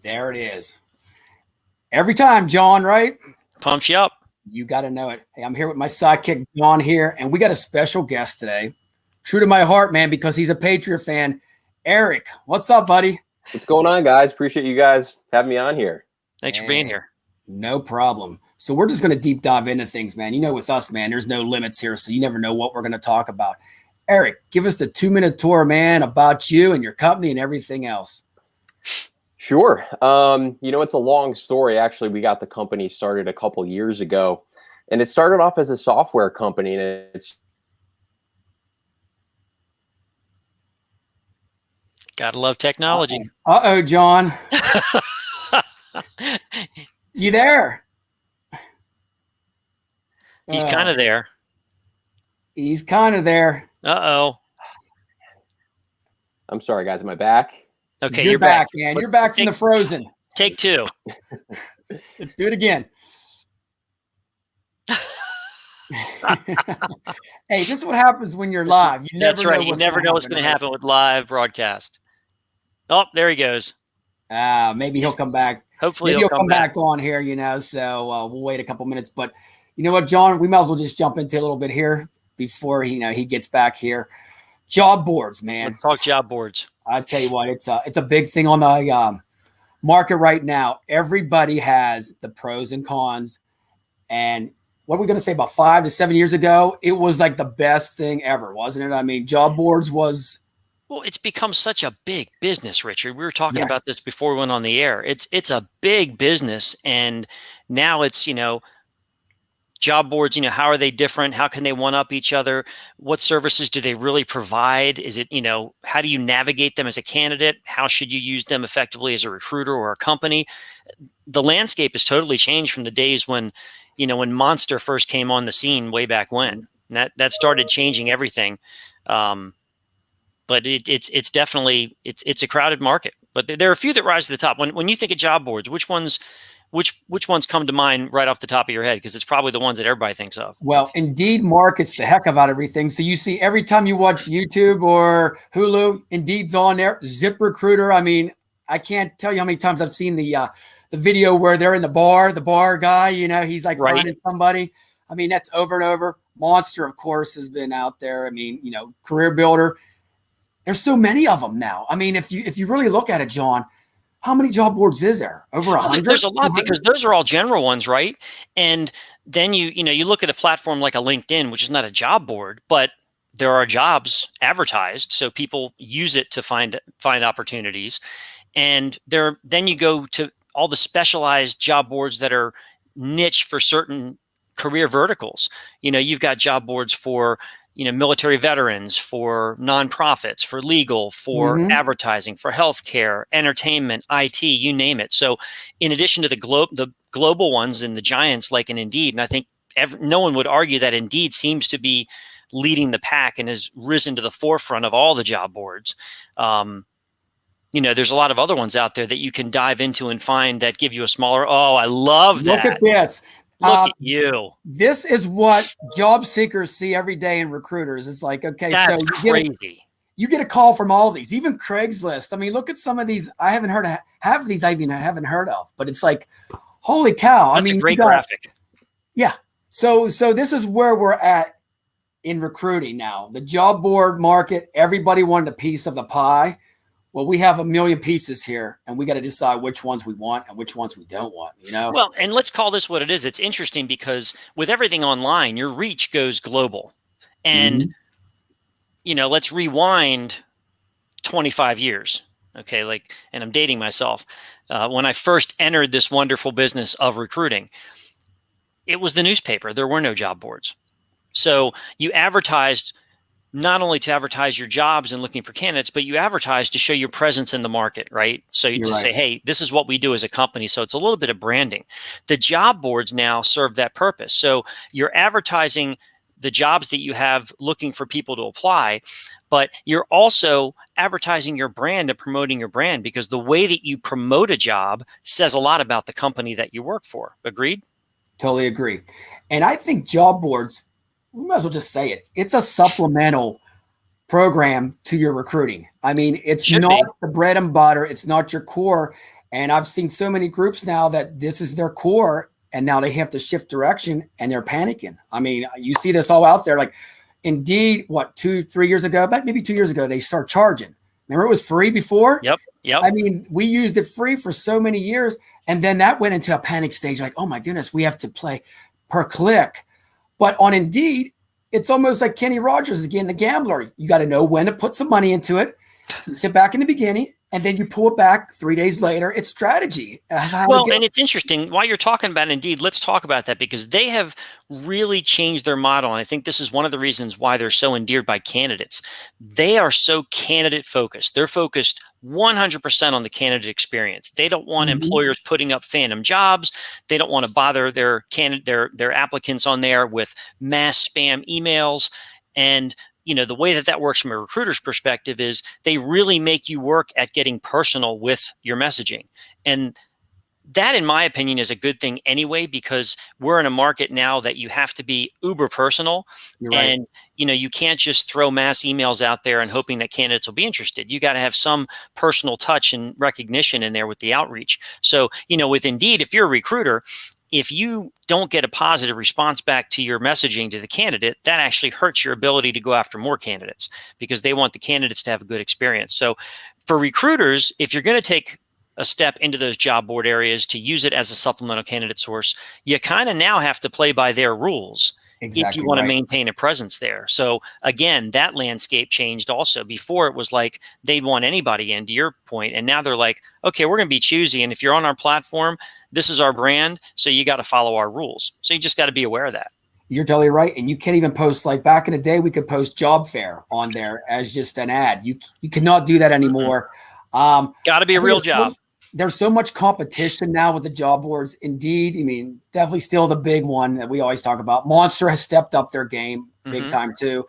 There it is. Every time, John, right? Pumps you up. You got to know it. Hey, I'm here with my sidekick, John, here, and we got a special guest today. True to my heart, man, because he's a Patriot fan. Eric, what's up, buddy? What's going on, guys? Appreciate you guys having me on here. Thanks for being here. No problem. So we're just going to deep dive into things, man. You know, with us, man, there's no limits here, so you never know what we're going to talk about. Eric, give us the 2-minute tour, man, about you and your company and everything else. Sure. It's a long story. Actually, we got the company started a couple years ago, and it started off as a software company, and it's Gotta love technology. Uh-oh, John. You there? He's kind of there. He's kind of there. Uh-oh. I'm sorry, guys. Am I back? Okay, you're back, man. You're back from the Frozen. Take two. Let's do it again. Hey, this is what happens when you're live. That's right. You never know what's going to happen with live broadcast. Oh, there he goes. Maybe he'll come back. Hopefully maybe he'll come back on here, so we'll wait a couple minutes. But you know what, John? We might as well just jump into a little bit here before he gets back here. Job boards, man. Let's talk job boards. I tell you what, it's a big thing on the market right now. Everybody has the pros and cons. And what are we going to say, about 5 to 7 years ago, it was like the best thing ever, wasn't it? I mean, job boards was... Well, it's become such a big business, Richard. We were talking about this before we went on the air. It's a big business, and now it's, job boards, how are they different? How can they one-up each other? What services do they really provide? Is it, how do you navigate them as a candidate? How should you use them effectively as a recruiter or a company? The landscape has totally changed from the days when, when Monster first came on the scene way back when. And that started changing everything. But it's definitely it's a crowded market. But there are a few that rise to the top. When you think of job boards, which ones come to mind right off the top of your head? Because it's probably the ones that everybody thinks of. Well, Indeed markets the heck about everything. So you see every time you watch YouTube or Hulu, Indeed's on there. ZipRecruiter. I mean, I can't tell you how many times I've seen the video where they're in the bar guy, he's like finding somebody. I mean, that's over and over. Monster, of course, has been out there. I mean, Career Builder. There's so many of them now. I mean, if you really look at it, John, how many job boards is there? Over 100? There's a lot, because those are all general ones, right? And then you look at a platform like a LinkedIn, which is not a job board, but there are jobs advertised, so people use it to find opportunities. And then you go to all the specialized job boards that are niche for certain career verticals. You've got job boards for military veterans, for nonprofits, for legal, for advertising, for healthcare, entertainment, IT, you name it. So in addition to the global ones and the giants like an Indeed, and I think no one would argue that Indeed seems to be leading the pack and has risen to the forefront of all the job boards. There's a lot of other ones out there that you can dive into and find that give you a smaller, I love that. Look at this. Look at you. This is what job seekers see every day in recruiters. It's like, okay, that's so crazy. You get a call from all of these, even Craigslist. I mean, look at some of these. I haven't heard of half of these. I haven't heard of, but it's like, holy cow! That's a great graphic. Yeah. So this is where we're at in recruiting now. The job board market. Everybody wanted a piece of the pie. Well, we have a million pieces here, and we got to decide which ones we want and which ones we don't want, Well, and let's call this what it is. It's interesting because with everything online, your reach goes global. And, let's rewind 25 years. Okay, and I'm dating myself. When I first entered this wonderful business of recruiting, it was the newspaper. There were no job boards. So you advertised not only to advertise your jobs and looking for candidates, but you advertise to show your presence in the market, right? So you just say, hey, this is what we do as a company. So it's a little bit of branding. The job boards now serve that purpose. So you're advertising the jobs that you have looking for people to apply, but you're also advertising your brand and promoting your brand, because the way that you promote a job says a lot about the company that you work for. Agreed? Totally agree. And I think job boards, we might as well just say it. It's a supplemental program to your recruiting. I mean, it's not the bread and butter. It's not your core. And I've seen so many groups now that this is their core, and now they have to shift direction and they're panicking. I mean, you see this all out there. Like Indeed, what, 2-3 years ago, about maybe 2 years ago, they start charging. Remember, it was free before? Yep. I mean, we used it free for so many years. And then that went into a panic stage. Like, oh my goodness, we have to play per click. But on Indeed, it's almost like Kenny Rogers again, the gambler. You got to know when to put some money into it. You sit back in the beginning, and then you pull it back 3 days later. It's strategy. Well, and it's interesting. While you're talking about Indeed, let's talk about that, because they have really changed their model. And I think this is one of the reasons why they're so endeared by candidates. They are so candidate focused. They're focused 100% on the candidate experience. They don't want employers putting up phantom jobs. They don't want to bother their applicants on there with mass spam emails. And the way that works from a recruiter's perspective is they really make you work at getting personal with your messaging. And that, in my opinion, is a good thing anyway, because we're in a market now that you have to be uber personal. You're right. And, you can't just throw mass emails out there and hoping that candidates will be interested. You got to have some personal touch and recognition in there with the outreach. So, with Indeed, if you're a recruiter, if you don't get a positive response back to your messaging to the candidate, that actually hurts your ability to go after more candidates, because they want the candidates to have a good experience. So for recruiters, if you're going to take a step into those job board areas to use it as a supplemental candidate source, you kind of now have to play by their rules. Exactly, if you want to maintain a presence there. So again, that landscape changed also. Before it was like they'd want anybody in, to your point, and now they're like, okay, we're going to be choosy, and if you're on our platform, this is our brand, so you got to follow our rules. So you just got to be aware of that. You're totally right. And you can't even post, like back in the day, we could post job fair on there as just an ad. You cannot do that anymore. Got to be a real job. There's so much competition now with the job boards. Indeed, definitely still the big one that we always talk about. Monster has stepped up their game big time too.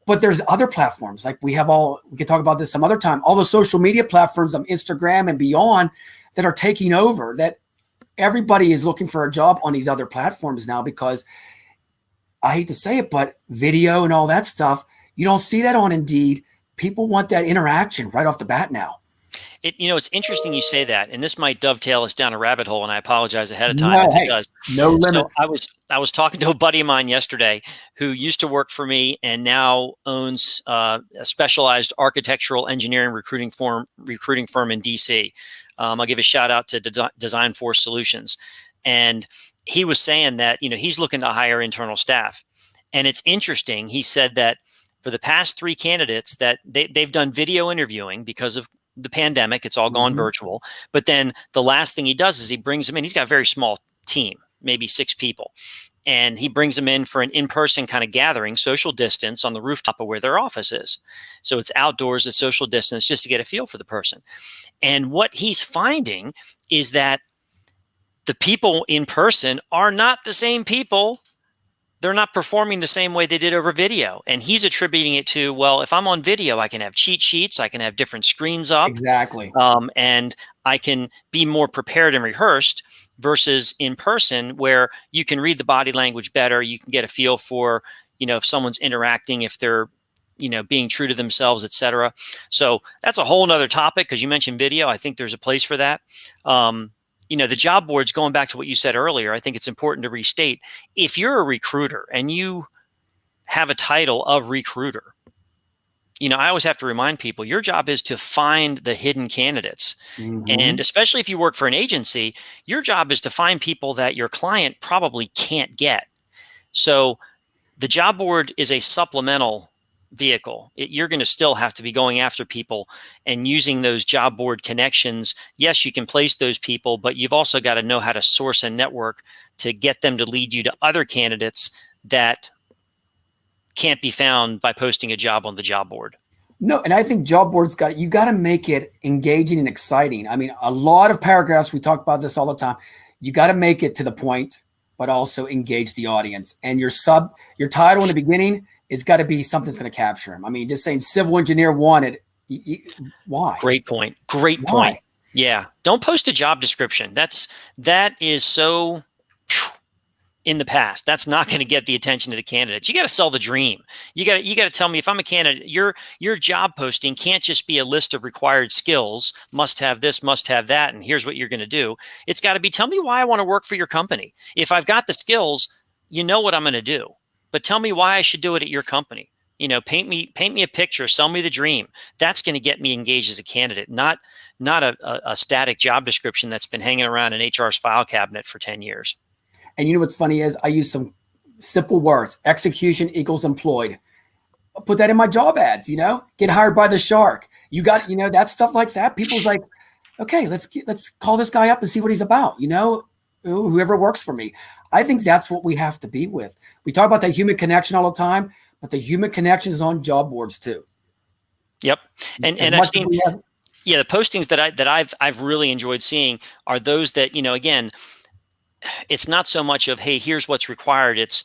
But there's other platforms. Like we can talk about this some other time. All the social media platforms on Instagram and beyond that are taking over, that everybody is looking for a job on these other platforms now, because I hate to say it, but video and all that stuff, you don't see that on Indeed. People want that interaction right off the bat now. It's interesting you say that, and this might dovetail us down a rabbit hole, and I apologize ahead of time if it does. No limits. So I was talking to a buddy of mine yesterday who used to work for me and now owns a specialized architectural engineering recruiting firm in DC. I'll give a shout out to Design Force Solutions, and he was saying that he's looking to hire internal staff, and it's interesting. He said that for the past 3 candidates that they've done video interviewing because of the pandemic, it's all gone virtual. But then the last thing he does is he brings them in. He's got a very small team, maybe 6 people. And he brings them in for an in-person kind of gathering, social distance, on the rooftop of where their office is. So it's outdoors, it's social distance, just to get a feel for the person. And what he's finding is that the people in person are not the same people. They're not performing the same way they did over video. And he's attributing it to, well, if I'm on video, I can have cheat sheets, I can have different screens up. Exactly. And I can be more prepared and rehearsed, versus in person, where you can read the body language better. You can get a feel for, if someone's interacting, if they're, being true to themselves, et cetera. So that's a whole nother topic, because you mentioned video. I think there's a place for that. The job boards, going back to what you said earlier, I think it's important to restate, if you're a recruiter and you have a title of recruiter, I always have to remind people, your job is to find the hidden candidates. And especially if you work for an agency, your job is to find people that your client probably can't get. So the job board is a supplemental vehicle. You're going to still have to be going after people and using those job board connections. Yes, you can place those people, but you've also got to know how to source a network to get them to lead you to other candidates that can't be found by posting a job on the job board. No, and I think job boards you got to make it engaging and exciting. A lot of paragraphs, we talk about this all the time. You got to make it to the point, but also engage the audience. And your title in the beginning is got to be something that's going to capture them. Just saying civil engineer wanted. Why? Great point. Great point. Yeah. Don't post a job description. That is so in the past. That's not going to get the attention of the candidates. You got to sell the dream. You got to tell me, if I'm a candidate, your job posting can't just be a list of required skills, must have this, must have that, and here's what you're going to do. It's got to be, tell me why I want to work for your company. If I've got the skills, you know what I'm going to do. But tell me why I should do it at your company. Paint me a picture, sell me the dream. That's going to get me engaged as a candidate, not a static job description that's been hanging around in HR's file cabinet for 10 years. And you know what's funny is I use some simple words: execution equals employed. I'll put that in my job ads, get hired by the shark. You got, that stuff like that. People's like, okay, let's call this guy up and see what he's about. Whoever works for me. I think that's what we have to be with. We talk about that human connection all the time, but the human connection is on job boards too. Yep. And I've seen, the postings that I've really enjoyed seeing are those that, again, it's not so much of, hey, here's what's required. It's,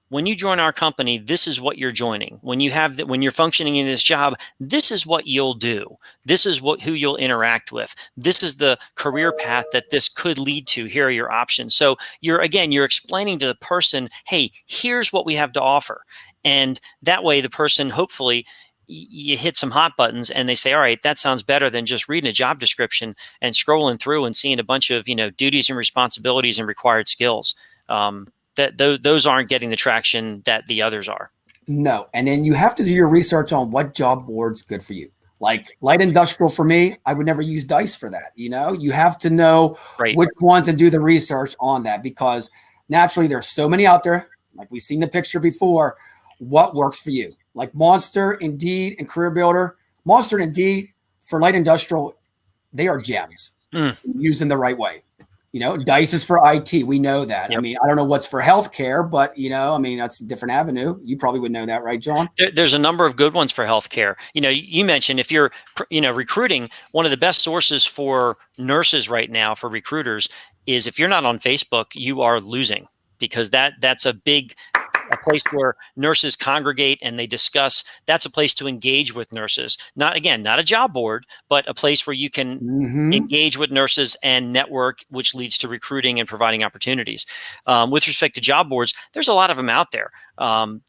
when you join our company, this is what you're joining. When you're functioning in this job, this is what you'll do. This is who you'll interact with. This is the career path that this could lead to. Here are your options. So you're explaining to the person, hey, here's what we have to offer. And that way the person, hopefully, you hit some hot buttons and they say, all right, that sounds better than just reading a job description and scrolling through and seeing a bunch of, duties and responsibilities and required skills. Those aren't getting the traction that the others are. No. And then you have to do your research on what job board's good for you. Like light industrial for me, I would never use DICE for that. You have to know which ones and do the research on that, because naturally there's so many out there. Like we've seen the picture before, what works for you. Like Monster, Indeed, and Career Builder. Monster and Indeed for light industrial, they are gems used in the right way. DICE is for IT. We know that. Yep. I mean, I don't know what's for healthcare, but that's a different avenue. You probably would know that, right, John? There's a number of good ones for healthcare. You mentioned if you're, recruiting, one of the best sources for nurses right now for recruiters is, if you're not on Facebook, you are losing, because that's a place where nurses congregate and they discuss. That's a place to engage with nurses. Not a job board, but a place where you can engage with nurses and network, which leads to recruiting and providing opportunities. With respect to job boards, there's a lot of them out there.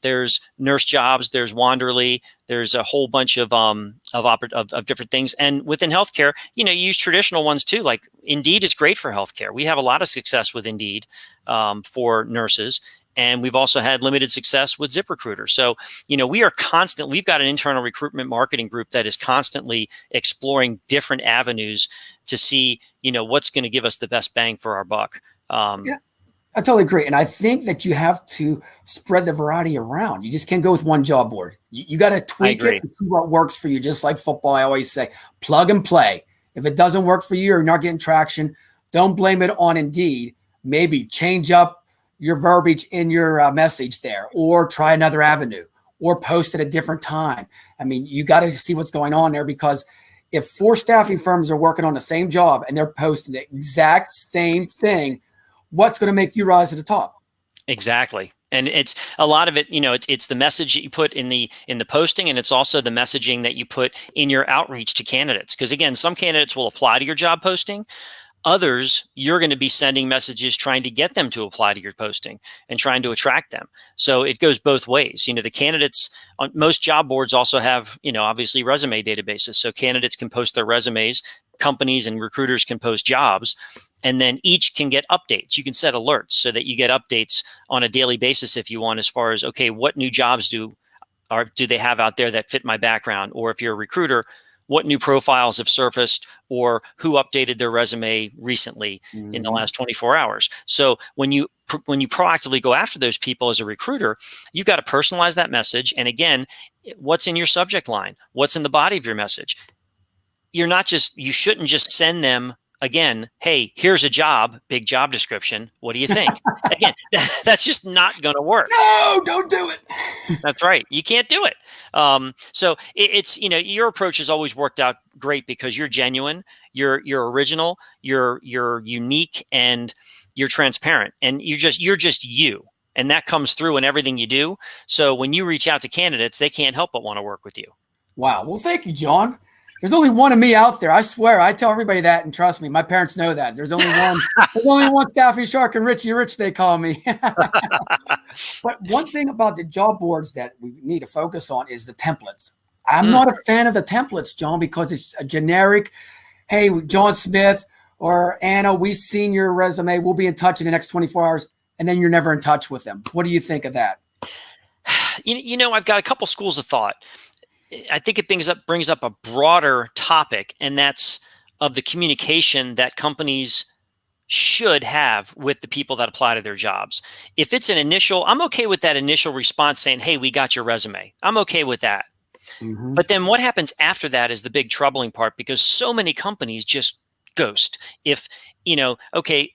There's Nurse Jobs, there's Wanderly, there's a whole bunch of different things. And within healthcare, you use traditional ones too. Like Indeed is great for healthcare. We have a lot of success with Indeed for nurses. And we've also had limited success with ZipRecruiter. So, we've got an internal recruitment marketing group that is constantly exploring different avenues to see, what's going to give us the best bang for our buck. Yeah, I totally agree. And I think that you have to spread the variety around. You just can't go with one job board. You got to tweak it and see what works for you. Just like football, I always say, plug and play. If it doesn't work for you or you're not getting traction, don't blame it on Indeed. Maybe change up your verbiage in your message there, or try another avenue, or post at a different time. I mean, you got to see what's going on there, because if 4 staffing firms are working on the same job and they're posting the exact same thing, what's going to make you rise to the top? Exactly. And it's a lot of it, it's the message that you put in the posting, and it's also the messaging that you put in your outreach to candidates. Because again, some candidates will apply to your job posting. Others, you're going to be sending messages trying to get them to apply to your posting and trying to attract them. So it goes both ways. The candidates on most job boards also have, obviously resume databases. So candidates can post their resumes, companies and recruiters can post jobs, and then each can get updates. You can set alerts so that you get updates on a daily basis if you want, as far as, okay, what new jobs do they have out there that fit my background? Or if you're a recruiter, what new profiles have surfaced, or who updated their resume recently in the last 24 hours. So when you proactively go after those people as a recruiter, you've got to personalize that message. And again, what's in your subject line? What's in the body of your message? You shouldn't just send them, again, hey, here's a job, big job description. What do you think? Again, that's just not going to work. No, don't do it. That's right. You can't do it. So it's, your approach has always worked out great, because you're genuine, you're original, you're unique, and you're transparent, and you're just you. And that comes through in everything you do. So when you reach out to candidates, they can't help but want to work with you. Wow. Well, thank you, John. There's only one of me out there. I swear. I tell everybody that, and trust me, my parents know that. There's only one. There's only one Staffy Shark and Richie Rich, they call me. But one thing about the job boards that we need to focus on is the templates. I'm not a fan of the templates, John, because it's a generic, hey, John Smith or Anna, we've seen your resume. We'll be in touch in the next 24 hours. And then you're never in touch with them. What do you think of that? You know, I've got a couple schools of thought. I think it brings up a broader topic, and that's of the communication that companies should have with the people that apply to their jobs. If it's an initial, I'm okay with that initial response saying, hey, we got your resume. I'm okay with that. Mm-hmm. But then what happens after that is the big troubling part, because so many companies just ghost. If, you know, okay,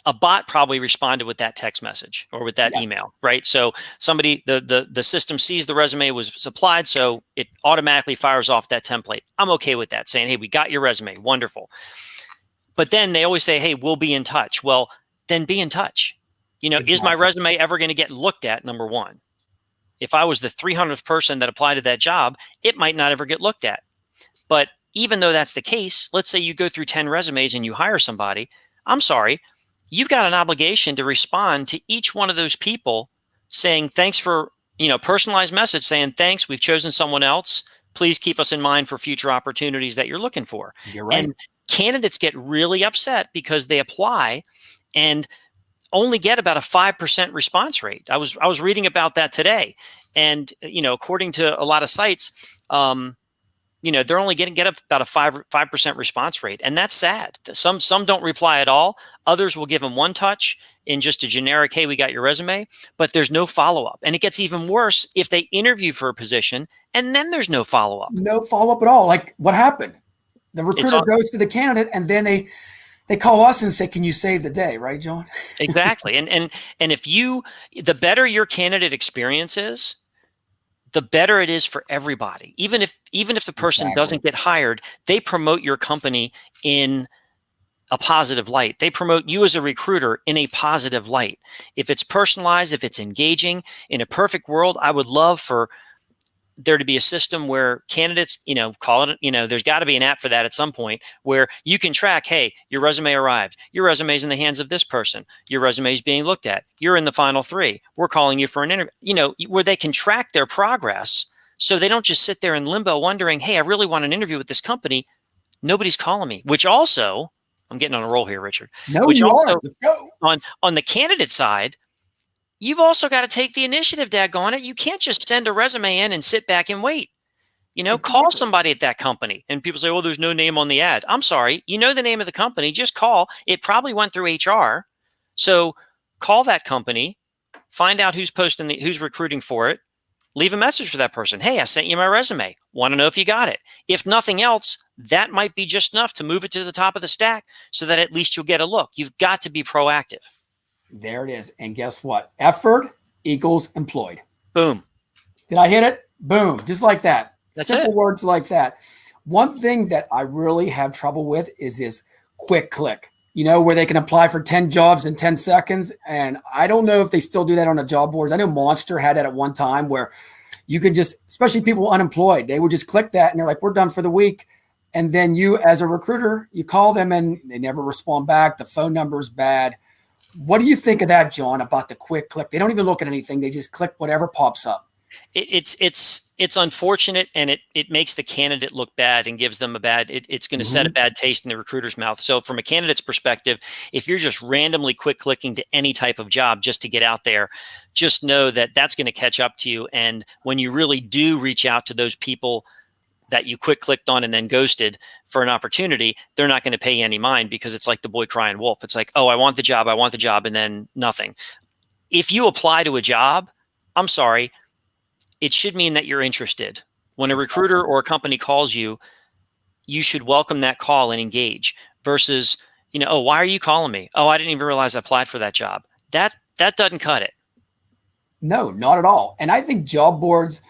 a bot probably responded with that text message or with that email, right? So somebody, the system sees the resume was supplied, so it automatically fires off that template. I'm okay with that, saying, hey, we got your resume. Wonderful. But then they always say, hey, we'll be in touch. Well, then be in touch. You know, Is my resume ever going to get looked at? Number one. If I was the 300th person that applied to that job, it might not ever get looked at. But even though that's the case, let's say you go through 10 resumes and you hire somebody. I'm sorry. You've got an obligation to respond to each one of those people saying, thanks for, personalized message saying, thanks, we've chosen someone else. Please keep us in mind for future opportunities that you're looking for. You're right. And candidates get really upset because they apply and only get about a 5% response rate. I was reading about that today. And, according to a lot of sites, they're only get up about a 5% response rate. And that's sad. Some don't reply at all. Others will give them one touch in just a generic, hey, we got your resume, but there's no follow-up. And it gets even worse if they interview for a position and then there's no follow-up. No follow-up at all. Like, what happened? The recruiter goes to the candidate and then they call us and say, can you save the day? Right, John? Exactly. And if the better your candidate experience is, the better it is for everybody. Even if the person doesn't get hired, they promote your company in a positive light. They promote you as a recruiter in a positive light. If it's personalized, if it's engaging, in a perfect world, I would love for there to be a system where candidates, call it, there's got to be an app for that at some point where you can track, hey, your resume arrived. Your resume is in the hands of this person. Your resume is being looked at. You're in the final 3. We're calling you for an interview, where they can track their progress so they don't just sit there in limbo wondering, hey, I really want an interview with this company. Nobody's calling me, which also, I'm getting on a roll here, Richard. No, which you also, are. On the candidate side, you've also got to take the initiative, daggone it. You can't just send a resume in and sit back and wait. Call somebody at that company. And people say, oh, there's no name on the ad. I'm sorry. You know the name of the company. Just call. It probably went through HR. So call that company, find out who's who's recruiting for it, leave a message for that person. Hey, I sent you my resume. Want to know if you got it. If nothing else, that might be just enough to move it to the top of the stack so that at least you'll get a look. You've got to be proactive. There it is. And guess what? Effort equals employed. Boom. Did I hit it? Boom. Just like that. That's Simple it. words like that. One thing that I really have trouble with is this quick click, where they can apply for 10 jobs in 10 seconds. And I don't know if they still do that on the job boards. I know Monster had that at one time where you can just, especially people unemployed, they would just click that and they're like, we're done for the week. And then you, as a recruiter, you call them and they never respond back. The phone number is bad. What do you think of that, John, about the quick click? They don't even look at anything. They just click whatever pops up. It's unfortunate, and it makes the candidate look bad and gives them it's going to set a bad taste in the recruiter's mouth. So from a candidate's perspective, if you're just randomly quick clicking to any type of job just to get out there, just know that that's going to catch up to you. And when you really do reach out to those people that you quick clicked on and then ghosted for an opportunity, they're not going to pay you any mind, because it's like the boy crying wolf. It's like, oh, I want the job, and then nothing. If you apply to a job, I'm sorry, it should mean that you're interested. When a recruiter or a company calls you, you should welcome that call and engage versus, oh, why are you calling me? Oh, I didn't even realize I applied for that job. That doesn't cut it. No, not at all. And I think job boards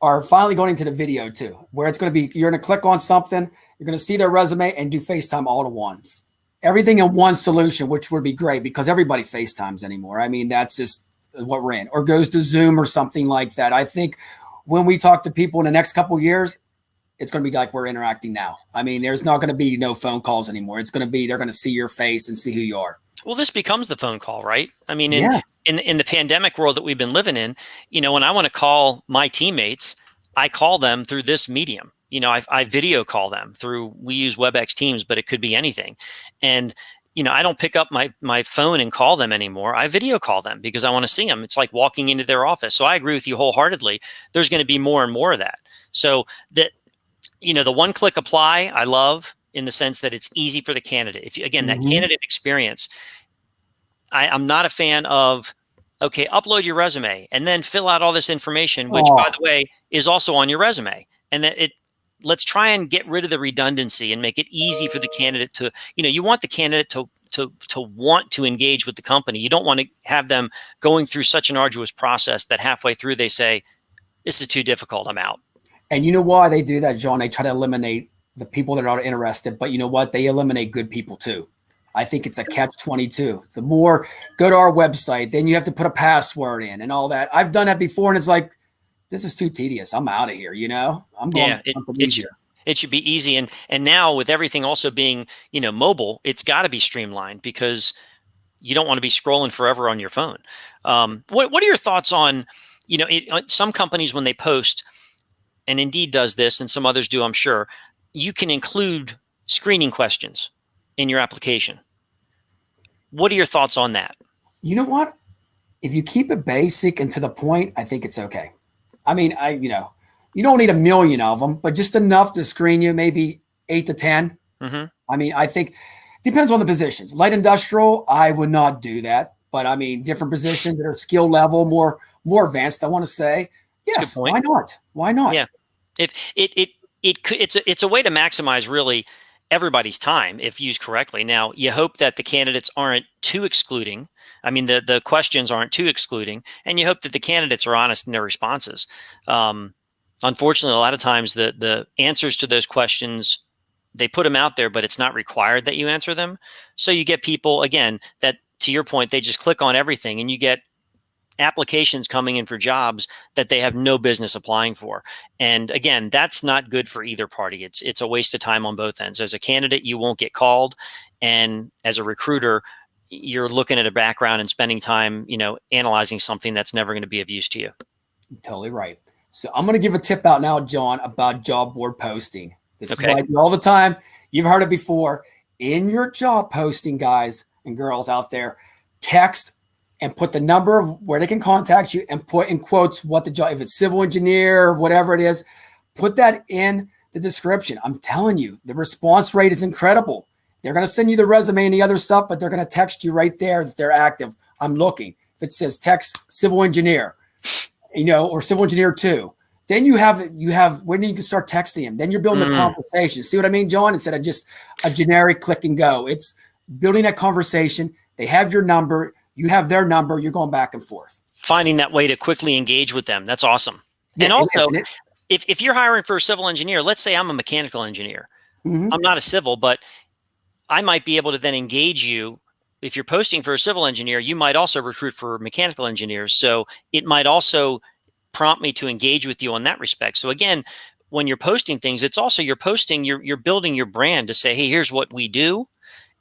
are finally going into the video too, where it's going to be, you're going to click on something, you're going to see their resume and do FaceTime all at once. Everything in one solution, which would be great because everybody FaceTimes anymore. I mean, that's just what we're in, or goes to Zoom or something like that. I think when we talk to people in the next couple of years, it's going to be like we're interacting now. I mean, there's not going to be no phone calls anymore. It's going to be, they're going to see your face and see who you are. Well, this becomes the phone call, right? I mean, Yeah. in the pandemic world that we've been living in, when I want to call my teammates, I call them through this medium. I video call them through, we use WebEx Teams, but it could be anything. And, I don't pick up my phone and call them anymore. I video call them because I want to see them. It's like walking into their office. So I agree with you wholeheartedly. There's going to be more and more of that. So that, the one-click apply, I love, in the sense that it's easy for the candidate. If you, again, that candidate experience, I'm not a fan of, okay, upload your resume and then fill out all this information, which by the way, is also on your resume. And that let's try and get rid of the redundancy and make it easy for the candidate to, you want the candidate to want to engage with the company. You don't want to have them going through such an arduous process that halfway through they say, this is too difficult, I'm out. And you know why they do that, John? They try to eliminate the people that are not interested, but you know what? They eliminate good people too. I think it's a catch-22. The more go to our website, then you have to put a password in and all that. I've done that before, and it's like, this is too tedious. I'm out of here. I'm going. It should be easy, and now with everything also being mobile, it's got to be streamlined because you don't want to be scrolling forever on your phone. What are your thoughts on some companies when they post, and Indeed does this, and some others do, I'm sure. You can include screening questions in your application. What are your thoughts on that? You know what? If you keep it basic and to the point, I think it's okay. I mean, you don't need a million of them, but just enough to screen you, maybe 8 to 10. Mm-hmm. I mean, I think depends on the positions. Light industrial, I would not do that. But I mean, different positions that are skill level, more advanced, I want to say, yes, why not? Why not? Yeah. It's a way to maximize really everybody's time if used correctly. Now, you hope that the candidates aren't too excluding. I mean, the questions aren't too excluding, and you hope that the candidates are honest in their responses. Unfortunately, a lot of times the answers to those questions, they put them out there, but it's not required that you answer them. So you get people, again, that to your point, they just click on everything, and you get applications coming in for jobs that they have no business applying for. And again, that's not good for either party. It's a waste of time on both ends. As a candidate, you won't get called. And as a recruiter, you're looking at a background and spending time, analyzing something that's never going to be of use to you. You're totally right. So I'm going to give a tip out now, John, about job board posting. This is what I do all the time. You've heard it before. In your job posting, guys and girls out there, text and put the number of where they can contact you and put in quotes what the job, if it's civil engineer, whatever it is, put that in the description. I'm telling you, the response rate is incredible. They're going to send you the resume and the other stuff, but they're going to text you right there that they're active. I'm looking. If it says text civil engineer, or civil engineer 2, then you have when you can start texting them. Then you're building a conversation. See what I mean, John? Instead of just a generic click and go, it's building that conversation. They have your number. You have their number. You're going back and forth. Finding that way to quickly engage with them. That's awesome. Yeah, and also, if you're hiring for a civil engineer, let's say I'm a mechanical engineer. I'm not a civil, but I might be able to then engage you. If you're posting for a civil engineer, you might also recruit for mechanical engineers. So it might also prompt me to engage with you on that respect. So again, when you're posting things, it's also you're building your brand to say, hey, here's what we do.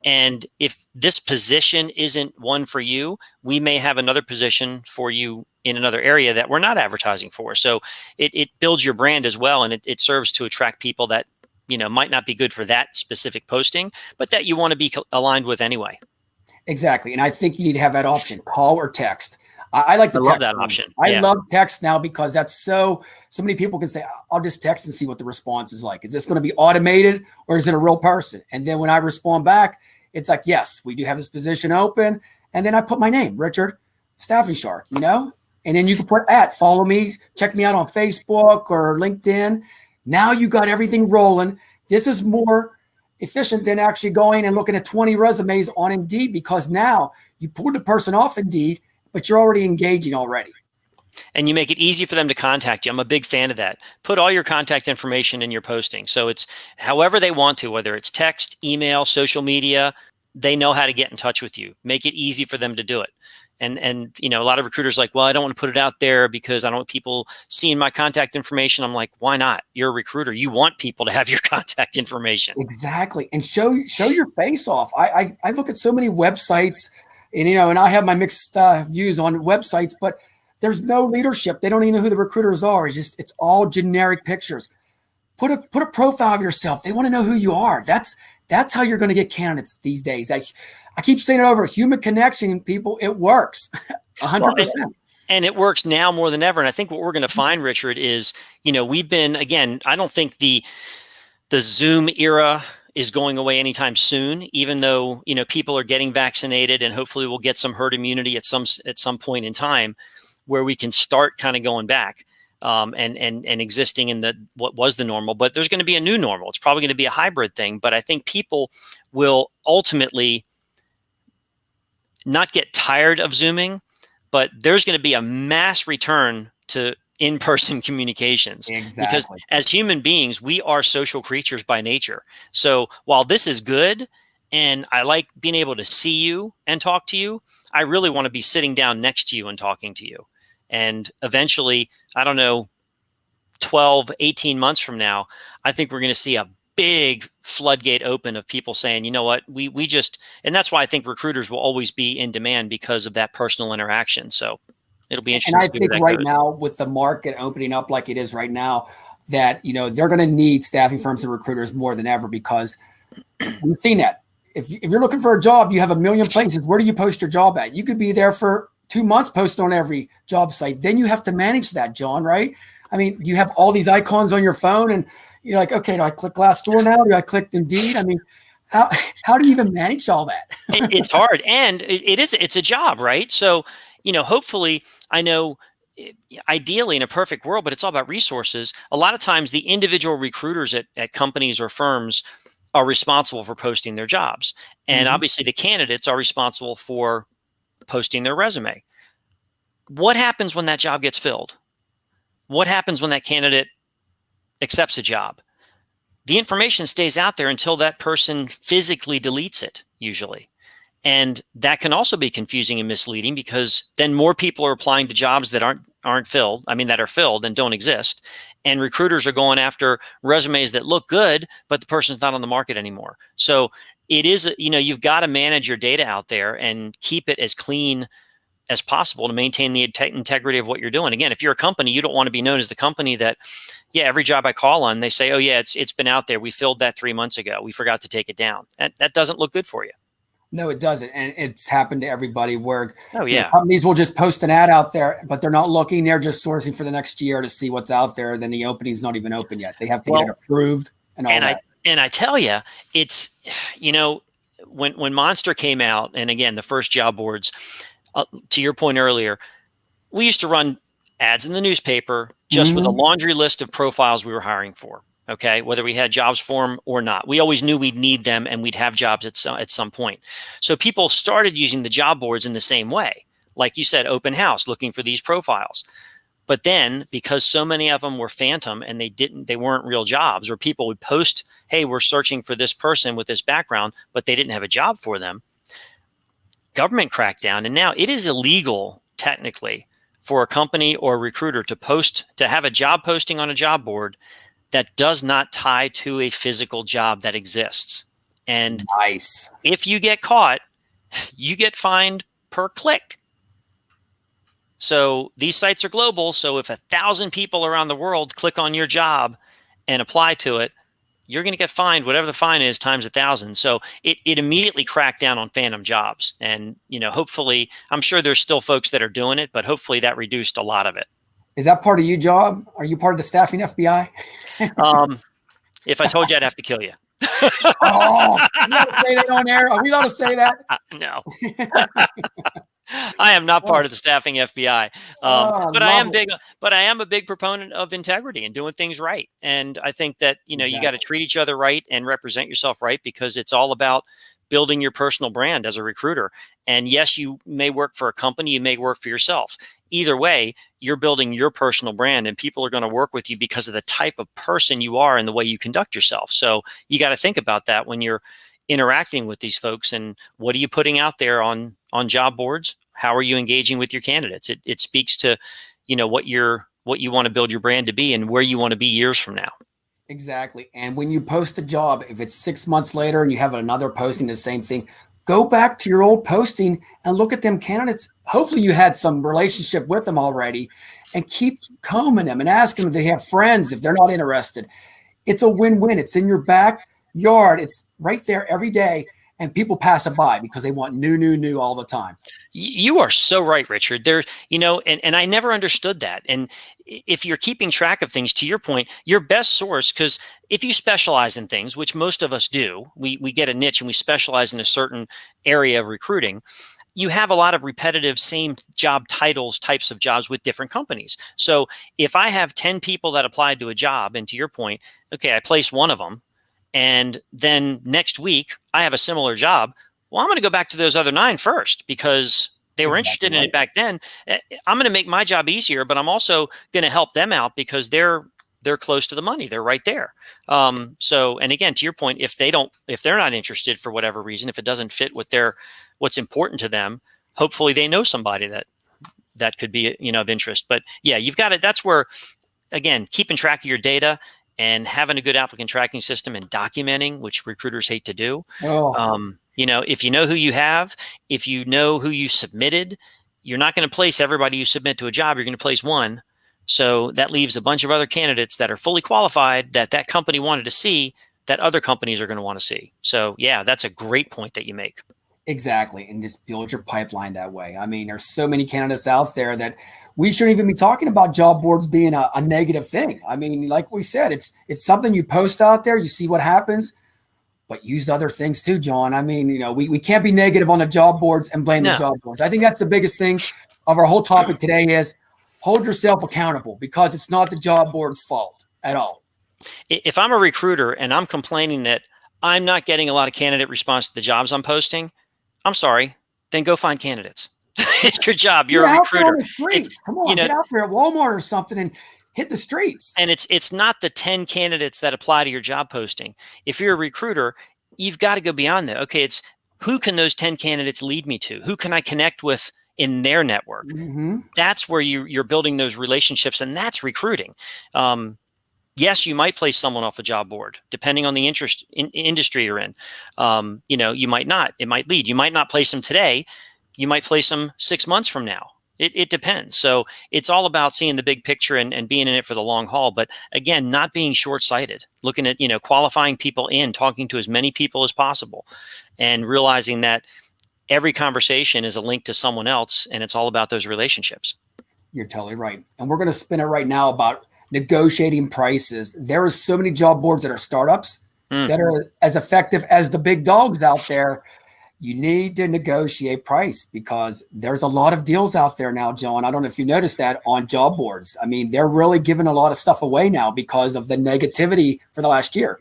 And if this position isn't one for you, we may have another position for you in another area that we're not advertising for. So it builds your brand as well. And it serves to attract people that, might not be good for that specific posting, but that you want to be aligned with anyway. Exactly. And I think you need to have that option, call or text. I like the text. I love that option. I love text now because that's so many people can say, I'll just text and see what the response is like. Is this going to be automated or is it a real person? And then when I respond back, it's like, yes, we do have this position open. And then I put my name, Richard Staffing Shark, and then you can put follow me, check me out on Facebook or LinkedIn. Now you got everything rolling. This is more efficient than actually going and looking at 20 resumes on Indeed, because now you pulled the person off Indeed, but you're already engaging already. And you make it easy for them to contact you. I'm a big fan of that. Put all your contact information in your posting. So it's however they want to, whether it's text, email, social media, they know how to get in touch with you. Make it easy for them to do it. And you know, a lot of recruiters are like, well, I don't want to put it out there because I don't want people seeing my contact information. I'm like, why not? You're a recruiter. You want people to have your contact information. Exactly. And show your face off. I look at so many websites, and you know, and I have my mixed views on websites, but there's no leadership. They don't even know who the recruiters are. It's all generic pictures. Put a profile of yourself. They want to know who you are. That's how you're going to get candidates these days. I keep saying it over. Human connection, people, it works 100%. And it works now more than ever. And I think what we're going to find, Richard, is, you know, we've been, again, I don't think the Zoom era is going away anytime soon, even though, you know, people are getting vaccinated and hopefully we'll get some herd immunity at some point in time where we can start kind of going back and existing in what was the normal. But there's going to be a new normal. It's probably going to be a hybrid thing. But I think people will ultimately not get tired of Zooming, but there's going to be a mass return to in-person communications. Exactly. Because as human beings, we are social creatures by nature. So while this is good, and I like being able to see you and talk to you, I really want to be sitting down next to you and talking to you. And eventually, I don't know, 12, 18 months from now, I think we're going to see a big floodgate open of people saying, you know what, we just, and that's why I think recruiters will always be in demand because of that personal interaction. So it'll be interesting. And I think right now with the market opening up like it is right now, that, you know, they're going to need staffing firms and recruiters more than ever, because we've seen that. If you're looking for a job, you have a million places. Where do you post your job at? You could be there for 2 months posted on every job site. Then you have to manage that, John, right? I mean, you have all these icons on your phone and you're like, okay, do I click Glassdoor now? Do I click Indeed? I mean, how do you even manage all that? It's hard. And it's a job, right? So, you know, hopefully, I know ideally in a perfect world, but it's all about resources. A lot of times the individual recruiters at companies or firms are responsible for posting their jobs. And obviously the candidates are responsible for posting their resume. What happens when that job gets filled? What happens when that candidate accepts a job? The information stays out there until that person physically deletes it, usually. And that can also be confusing and misleading, because then more people are applying to jobs that aren't filled. I mean, that are filled and don't exist. And recruiters are going after resumes that look good, but the person's not on the market anymore. So it is, you know, you've got to manage your data out there and keep it as clean as possible to maintain the integrity of what you're doing. Again, if you're a company, you don't want to be known as the company that, yeah, every job I call on, they say, oh yeah, it's been out there. We filled that 3 months ago. We forgot to take it down. That doesn't look good for you. No, it doesn't. And it's happened to everybody where companies will just post an ad out there, but they're not looking. They're just sourcing for the next year to see what's out there. Then the opening's not even open yet. They have to get it approved and all that. And I tell you, it's, you know, when Monster came out, and again, the first job boards, to your point earlier, we used to run ads in the newspaper just with a laundry list of profiles we were hiring for. Okay, whether we had jobs for them or not, we always knew we'd need them and we'd have jobs at some point. So people started using the job boards in the same way, like you said, open house, looking for these profiles. But then, because so many of them were phantom and they weren't real jobs, or people would post, "Hey, we're searching for this person with this background," but they didn't have a job for them. Government cracked down, and now it is illegal technically for a company or a recruiter to have a job posting on a job board that does not tie to a physical job that exists. And nice. If you get caught, you get fined per click. So these sites are global. So if 1,000 people around the world click on your job and apply to it, you're going to get fined whatever the fine is times 1,000. So it immediately cracked down on phantom jobs. And, you know, hopefully, I'm sure there's still folks that are doing it, but hopefully that reduced a lot of it. Is that part of your job? Are you part of the staffing FBI? If I told you, I'd have to kill you. Oh, you got to say that on air? Are we allowed to say that? No. I am not part of the staffing FBI, but I am a big proponent of integrity and doing things right. And I think that, you know, you got to treat each other right and represent yourself right, because it's all about building your personal brand as a recruiter. And yes, you may work for a company, you may work for yourself. Either way, you're building your personal brand, and people are going to work with you because of the type of person you are and the way you conduct yourself. So you got to think about that when you're interacting with these folks, and what are you putting out there on on job boards? How are you engaging with your candidates? It speaks to, what you want to build your brand to be and where you want to be years from now. Exactly. And when you post a job, if it's 6 months later and you have another posting, the same thing, go back to your old posting and look at them candidates. Hopefully you had some relationship with them already, and keep combing them and ask them if they have friends, if they're not interested. It's a win-win. It's in your backyard. It's right there every day. And people pass it by because they want new all the time. You are so right, Richard. There, and I never understood that. And if you're keeping track of things, to your point, your best source, because if you specialize in things, which most of us do, we get a niche and we specialize in a certain area of recruiting. You have a lot of repetitive same job titles, types of jobs with different companies. So if I have 10 people that applied to a job, and to your point, okay, I place one of them, and then next week I have a similar job. Well, I'm going to go back to those other 9 first because they were interested in it back then. I'm going to make my job easier, but I'm also going to help them out because they're close to the money. They're right there. So, and again, to your point, if they're not interested for whatever reason, if it doesn't fit with what's important to them, hopefully they know somebody that could be, of interest. But yeah, you've got it. That's where, again, keeping track of your data and having a good applicant tracking system and documenting, which recruiters hate to do. If you know who you have, if you know who you submitted, you're not going to place everybody you submit to a job. You're going to place one. So that leaves a bunch of other candidates that are fully qualified that company wanted to see, that other companies are going to want to see. So yeah, that's a great point that you make. Exactly. And just build your pipeline that way. I mean, there's so many candidates out there that we shouldn't even be talking about job boards being a negative thing. I mean, like we said, it's something you post out there, you see what happens, but use other things too, John. I mean, we can't be negative on the job boards and blame the job boards. I think that's the biggest thing of our whole topic today is hold yourself accountable, because it's not the job board's fault at all. If I'm a recruiter and I'm complaining that I'm not getting a lot of candidate response to the jobs I'm posting, I'm sorry, then go find candidates. It's your job. You're a recruiter. On the streets. Come on, get out there at Walmart or something and hit the streets. And it's not the 10 candidates that apply to your job posting. If you're a recruiter, you've got to go beyond that. Okay, it's who can those 10 candidates lead me to? Who can I connect with in their network? Mm-hmm. That's where you're building those relationships, and that's recruiting. Yes, you might place someone off a job board, depending on the industry you're in. You might not. It might lead. You might not place them today. You might place them 6 months from now. It depends. So it's all about seeing the big picture and being in it for the long haul. But again, not being short-sighted, looking at, qualifying people in, talking to as many people as possible, and realizing that every conversation is a link to someone else, and it's all about those relationships. You're totally right. And we're going to spin it right now about negotiating prices. There are so many job boards that are startups that are as effective as the big dogs out there. You need to negotiate price because there's a lot of deals out there now, John. I don't know if you noticed that on job boards. I mean, they're really giving a lot of stuff away now because of the negativity for the last year.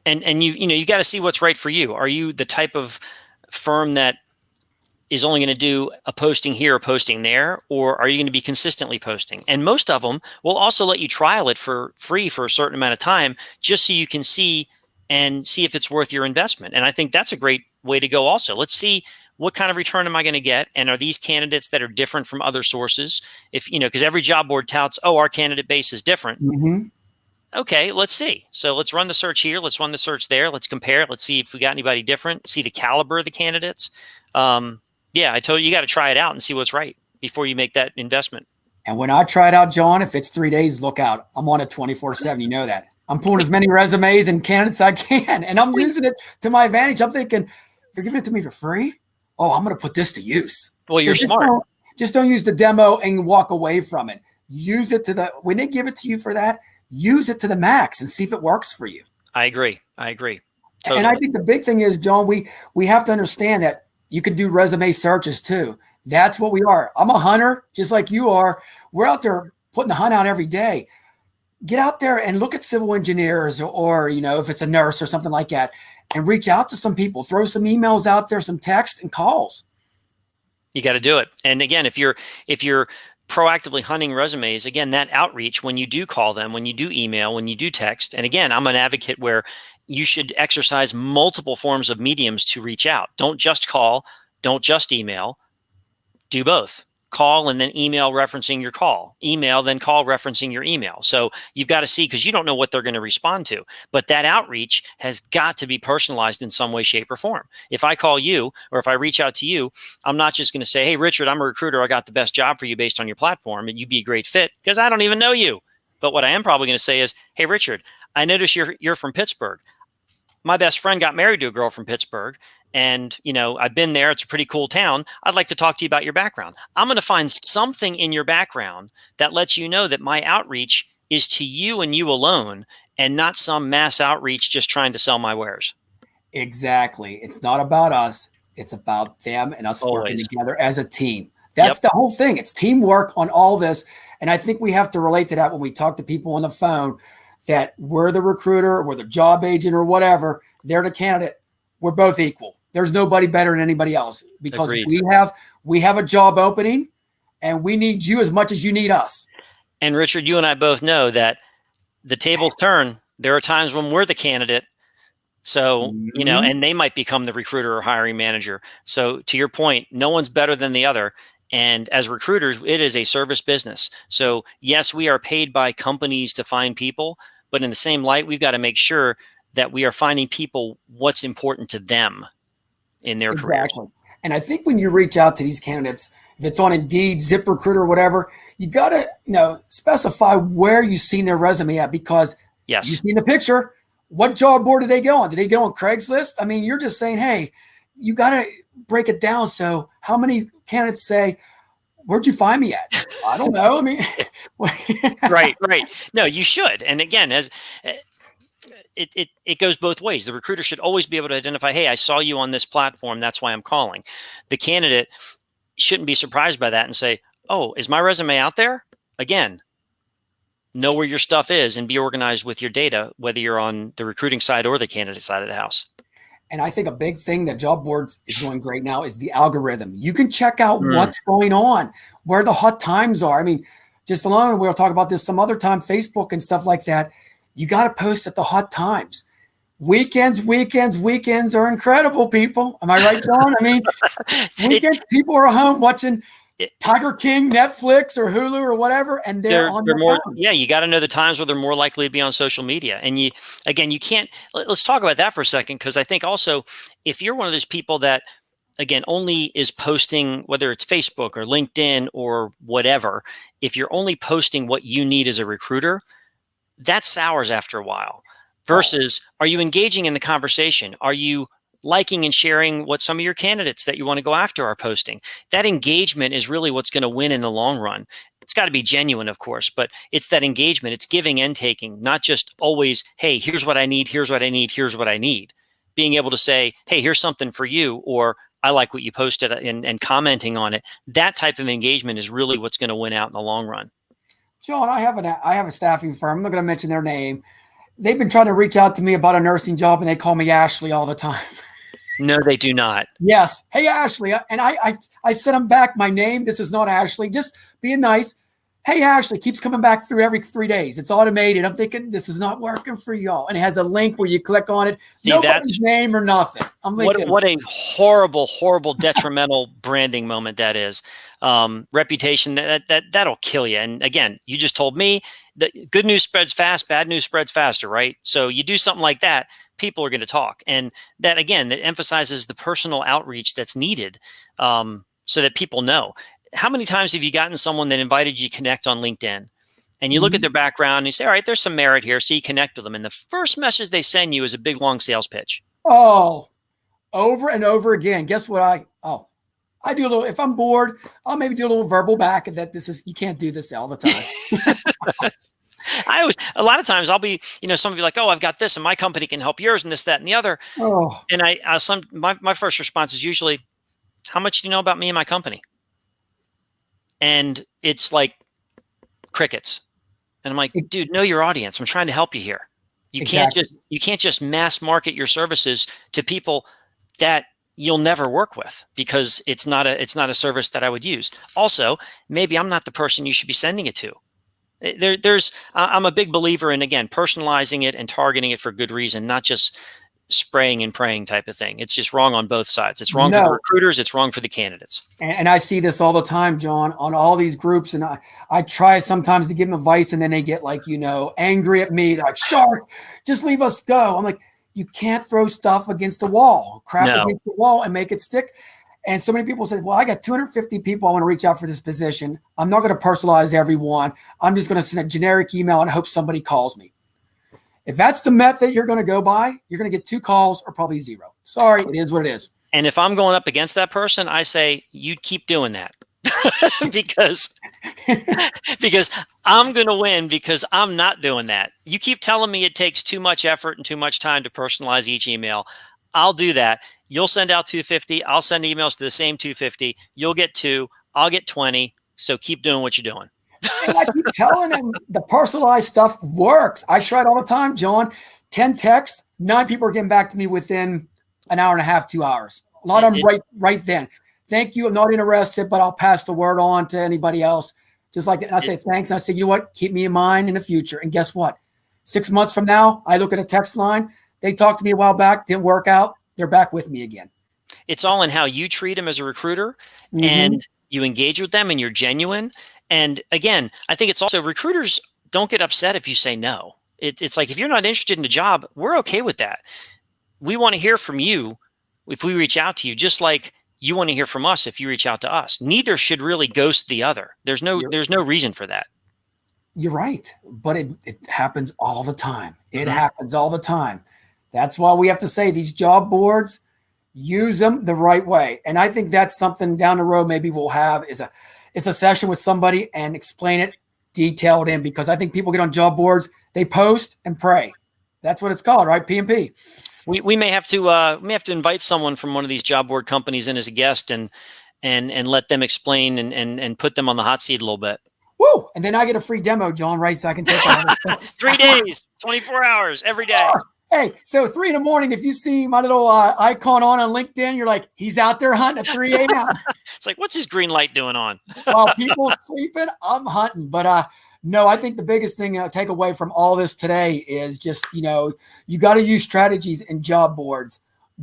And you got to see what's right for you. Are you the type of firm that is only going to do a posting here, a posting there, or are you going to be consistently posting? And most of them will also let you trial it for free for a certain amount of time, just so you can see if it's worth your investment. And I think that's a great way to go also. Let's see what kind of return am I going to get? And are these candidates that are different from other sources? Because every job board touts, our candidate base is different. Mm-hmm. Okay, let's see. So let's run the search here. Let's run the search there. Let's compare it. Let's see if we got anybody different, see the caliber of the candidates. I told you got to try it out and see what's right before you make that investment. And when I try it out, John, if it's 3 days, look out. I'm on it 24/7. You know that. I'm pulling as many resumes and candidates I can, and I'm using it to my advantage. I'm thinking, you're giving it to me for free? Oh, I'm going to put this to use. Well, you're smart. Just don't use the demo and walk away from it. Use it when they give it to you for that, use it to the max and see if it works for you. I agree. Totally. And I think the big thing is, John, we have to understand that you can do resume searches too. That's what we are. I'm a hunter, just like you are. We're out there putting the hunt out every day. Get out there and look at civil engineers or if it's a nurse or something like that, and reach out to some people, throw some emails out there, some text and calls. You got to do it. And again, if you're proactively hunting resumes, again, that outreach, when you do call them, when you do email, when you do text, and again, I'm an advocate where you should exercise multiple forms of mediums to reach out. Don't just call, don't just email, do both. Call and then email referencing your call. Email, then call referencing your email. So you've got to see, because you don't know what they're going to respond to. But that outreach has got to be personalized in some way, shape, or form. If I call you or if I reach out to you, I'm not just going to say, hey, Richard, I'm a recruiter. I got the best job for you based on your platform, and you'd be a great fit, because I don't even know you. But what I am probably going to say is, hey, Richard, I notice you're from Pittsburgh. My best friend got married to a girl from Pittsburgh. And, I've been there. It's a pretty cool town. I'd like to talk to you about your background. I'm going to find something in your background that lets you know that my outreach is to you and you alone, and not some mass outreach just trying to sell my wares. Exactly. It's not about us. It's about them and us Always working together as a team. That's the whole thing. It's teamwork on all this. And I think we have to relate to that when we talk to people on the phone, that we're the recruiter, we're the job agent or whatever. They're the candidate. We're both equal. There's nobody better than anybody else, because Agreed. we have a job opening, and we need you as much as you need us. And Richard, you and I both know that the tables turn. There are times when we're the candidate. So, and they might become the recruiter or hiring manager. So to your point, no one's better than the other. And as recruiters, it is a service business. So yes, we are paid by companies to find people, but in the same light, we've got to make sure that we are finding people what's important to them in their careers. And I think when you reach out to these candidates, if it's on Indeed, ZipRecruiter, or whatever, you got to, specify where you've seen their resume at, because you've seen the picture. What job board did they go on? Did they go on Craigslist? I mean, you're just saying, hey, you got to break it down. So how many candidates say, where'd you find me at? I don't know. I mean, right. No, you should. And again, as it goes both ways. The recruiter should always be able to identify, hey, I saw you on this platform. That's why I'm calling. The candidate shouldn't be surprised by that and say, oh, is my resume out there? Again, know where your stuff is and be organized with your data, whether you're on the recruiting side or the candidate side of the house. And I think a big thing that job boards is doing great now is the algorithm. You can check out what's going on, where the hot times are. I mean, just alone, we'll talk about this some other time, Facebook and stuff like that. You got to post at the hot times. Weekends are incredible, people. Am I right, John? I mean, weekends, people are home watching Tiger King, Netflix, or Hulu, or whatever, and they're on their phone. Yeah, you got to know the times where they're more likely to be on social media. And you can't. Let's talk about that for a second, because I think also, if you're one of those people that, again, only is posting, whether it's Facebook or LinkedIn or whatever, if you're only posting what you need as a recruiter, that sours after a while. Versus, are you engaging in the conversation? Are you liking and sharing what some of your candidates that you want to go after are posting? That engagement is really what's going to win in the long run. It's got to be genuine, of course, but it's that engagement. It's giving and taking, not just always, hey, here's what I need, here's what I need, here's what I need. Being able to say, hey, here's something for you, or I like what you posted, and commenting on it. That type of engagement is really what's going to win out in the long run. John, I have a staffing firm. I'm not going to mention their name. They've been trying to reach out to me about a nursing job, and they call me Ashley all the time. No, they do not. Yes. Hey, Ashley. And I sent them back my name. This is not Ashley. Just being nice. Hey, Ashley, keeps coming back through every 3 days. It's automated. I'm thinking this is not working for y'all. And it has a link where you click on it. See, nobody's name or nothing. I'm what a horrible, detrimental branding moment that is. Reputation, that'll kill you. And again, you just told me that good news spreads fast, bad news spreads faster, right? So you do something like that, people are going to talk. And that, again, that emphasizes the personal outreach that's needed, so that people know. How many times have you gotten someone that invited you to connect on LinkedIn, and you look at their background and you say, all right, there's some merit here. So you connect with them. And the first message they send you is a big, long sales pitch. Oh, over and over again. Guess what? I do a little, if I'm bored, I'll maybe do a little verbal back that you can't do this all the time. A lot of times I'll be, some of you like, oh, I've got this and my company can help yours and this, that, and the other. Oh. And my first response is usually, how much do you know about me and my company? And it's like crickets. And I'm like, dude, know your audience. I'm trying to help you here. You can't just mass market your services to people that you'll never work with, because it's not a service that I would use. Also, maybe I'm not the person you should be sending it to. I'm a big believer in, again, personalizing it and targeting it for good reason, not just spraying and praying type of thing. It's just wrong on both sides. It's wrong for the recruiters. It's wrong for the candidates. And I see this all the time, John, on all these groups. And I try sometimes to give them advice, and then they get like, angry at me. They're like, Shark, just leave us go. I'm like, you can't throw stuff against the wall, against the wall and make it stick. And so many people say, well, I got 250 people I want to reach out for this position. I'm not going to personalize everyone. I'm just going to send a generic email and hope somebody calls me. If that's the method you're going to go by, you're going to get 2 calls or probably 0. Sorry, it is what it is. And if I'm going up against that person, I say, you keep doing that because I'm going to win, because I'm not doing that. You keep telling me it takes too much effort and too much time to personalize each email. I'll do that. You'll send out 250. I'll send emails to the same 250. You'll get 2. I'll get 20. So keep doing what you're doing. And I keep telling them the personalized stuff works. I try it all the time, John. 10 texts, 9 people are getting back to me within an hour and a half, 2 hours. A lot of them right then. Thank you. I'm not interested, but I'll pass the word on to anybody else. Just like that. And I say thanks. And I say, you know what? Keep me in mind in the future. And guess what? 6 months from now, I look at a text line. They talked to me a while back, didn't work out. They're back with me again. It's all in how you treat them as a recruiter, and you engage with them, and you're genuine. And again, I think it's also, recruiters don't get upset if you say no. It's like, if you're not interested in the job, we're okay with that. We want to hear from you if we reach out to you, just like you want to hear from us if you reach out to us. Neither should really ghost the other. There's no reason for that. You're right. But it happens all the time. It happens all the time. That's why we have to say these job boards, use them the right way. And I think that's something down the road maybe we'll have is a session with somebody and explain it detailed in, because I think people get on job boards, they post and pray. That's what it's called, right? P&P. We may have to invite someone from one of these job board companies in as a guest and let them explain and put them on the hot seat a little bit. Woo! And then I get a free demo, John, right? So I can take all 3 days, 24 hours, every day. Hey, so 3 a.m, if you see my little icon on LinkedIn, you're like, he's out there hunting at 3 a.m. It's like, what's his green light doing on? While people sleeping, I'm hunting. But no, I think the biggest thing I take away from all this today is just, you got to use strategies in job boards.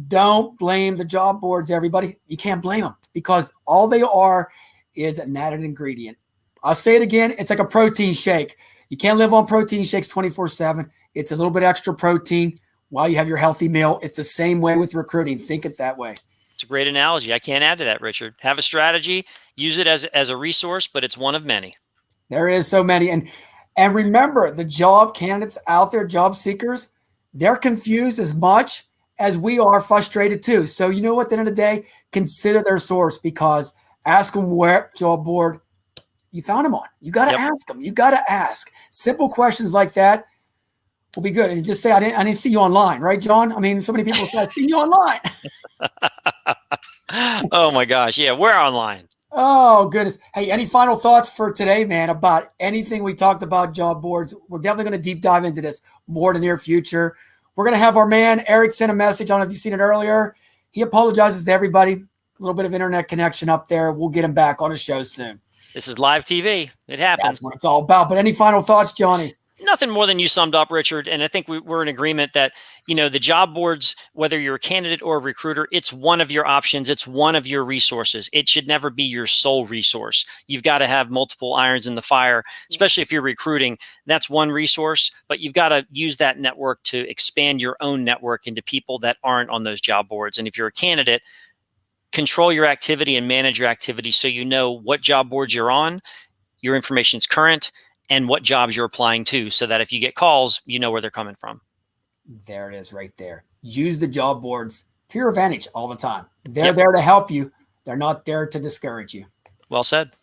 Don't blame the job boards, everybody. You can't blame them, because all they are is an added ingredient. I'll say it again. It's like a protein shake. You can't live on protein shakes 24/7. It's a little bit extra protein while you have your healthy meal. It's the same way with recruiting. Think it that way. It's a great analogy. I can't add to that, Richard. Have a strategy, use it as a resource, but it's one of many. There is so many. And remember, the job candidates out there, job seekers, they're confused as much as we are frustrated too. So you know what, at the end of the day, consider their source, because ask them where job board you found them on. You got to ask them. You got to ask. Simple questions like that will be good. And just say, I didn't see you online, right, John? I mean, so many people say, I've seen you online. Oh my gosh. Yeah, we're online. Oh, goodness. Hey, any final thoughts for today, man, about anything we talked about job boards? We're definitely going to deep dive into this more in the near future. We're going to have our man, Eric, send a message. I don't know if you've seen it earlier. He apologizes to everybody. A little bit of internet connection up there. We'll get him back on the show soon. This is live TV. It happens. That's what it's all about. But any final thoughts, Johnny? Nothing more than you summed up, Richard. And I think we're in agreement that, the job boards, whether you're a candidate or a recruiter, it's one of your options. It's one of your resources. It should never be your sole resource. You've got to have multiple irons in the fire, especially if you're recruiting. That's one resource, but you've got to use that network to expand your own network into people that aren't on those job boards. And if you're a candidate, control your activity and manage your activity so you know what job boards you're on, your information's current, and what jobs you're applying to, so that if you get calls, you know where they're coming from. There it is right there. Use the job boards to your advantage all the time. They're there to help you. They're not there to discourage you. Well said.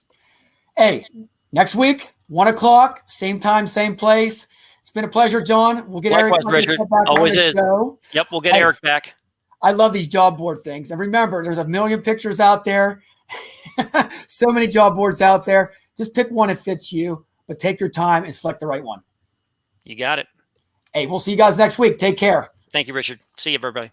Hey, next week, 1 o'clock, same time, same place. It's been a pleasure, John. We'll get Likewise, Eric Richard. back Always on the is. show. Yep, we'll get Eric back. I love these job board things. And remember, there's a million pictures out there. So many job boards out there. Just pick one that fits you, but take your time and select the right one. You got it. Hey, we'll see you guys next week. Take care. Thank you, Richard. See you, everybody.